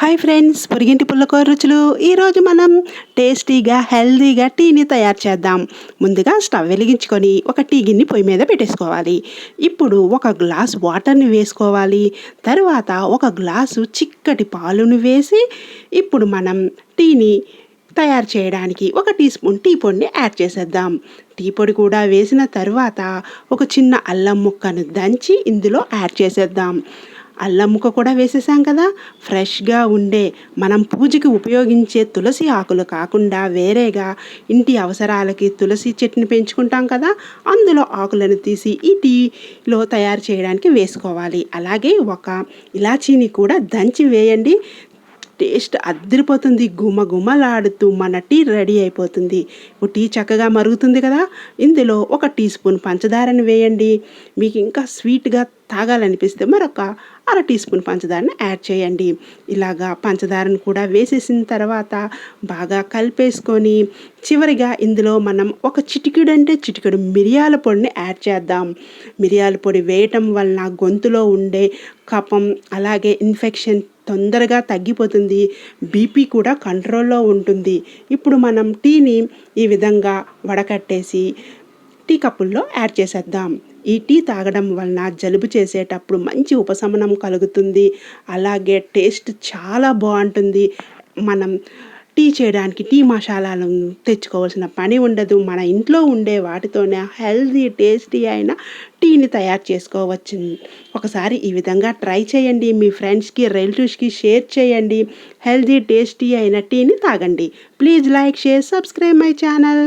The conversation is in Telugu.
హాయ్ ఫ్రెండ్స్, పొరిగింటి పుల్లకూర రుచులు. ఈరోజు మనం టేస్టీగా హెల్తీగా టీని తయారు చేద్దాం. ముందుగా స్టవ్ వెలిగించుకొని ఒక టీ గిన్నె పొయ్యి మీద పెట్టేసుకోవాలి. ఇప్పుడు ఒక గ్లాస్ వాటర్ని వేసుకోవాలి. తర్వాత ఒక గ్లాసు చిక్కటి పాలును వేసి ఇప్పుడు మనం టీని తయారు చేయడానికి ఒక టీ స్పూన్ టీ పొడిని యాడ్ చేసేద్దాం. టీ పొడి కూడా వేసిన తర్వాత ఒక చిన్న అల్లం ముక్కను దంచి ఇందులో యాడ్ చేసేద్దాం. అల్లం ముక్క కూడా వేసేసాం కదా. ఫ్రెష్గా ఉండే మనం పూజకి ఉపయోగించే తులసి ఆకులు కాకుండా వేరేగా ఇంటి అవసరాలకి తులసి చెట్టుని పెంచుకుంటాం కదా, అందులో ఆకులను తీసి ఈ టీలో తయారు చేయడానికి వేసుకోవాలి. అలాగే ఒక ఇలాచీని కూడా దంచి వేయండి. టేస్ట్ అద్దరిపోతుంది. గుమగుమలాడుతూ మన టీ రెడీ అయిపోతుంది. టీ చక్కగా మరుగుతుంది కదా, ఇందులో ఒక టీ స్పూన్ పంచదారని వేయండి. మీకు ఇంకా స్వీట్గా తాగాలనిపిస్తే మరొక అర టీ స్పూన్ పంచదారని యాడ్ చేయండి. ఇలాగా పంచదారను కూడా వేసేసిన తర్వాత బాగా కలిపేసుకొని చివరిగా ఇందులో మనం ఒక చిటికెడు మిరియాల పొడిని యాడ్ చేద్దాం. మిరియాల పొడి వేయటం వలన గొంతులో ఉండే కఫం అలాగే ఇన్ఫెక్షన్ తొందరగా తగ్గిపోతుంది. బీపీ కూడా కంట్రోల్లో ఉంటుంది. ఇప్పుడు మనం టీని ఈ విధంగా వడకట్టేసి టీ కప్పుల్లో యాడ్ చేసేద్దాం. ఈ టీ తాగడం వలన జలుబు చేసేటప్పుడు మంచి ఉపశమనం కలుగుతుంది. అలాగే టేస్ట్ చాలా బాగుంటుంది. మనం టీ చేయడానికి టీ మసాలాలను తెచ్చుకోవాల్సిన పని ఉండదు. మన ఇంట్లో ఉండే వాటితోనే హెల్తీ టేస్టీ అయిన టీని తయారు చేసుకోవచ్చు. ఒకసారి ఈ విధంగా ట్రై చేయండి. మీ ఫ్రెండ్స్కి రిలేటివ్స్కి షేర్ చేయండి. హెల్తీ టేస్టీ అయిన టీని తాగండి. Please like, share, subscribe my channel.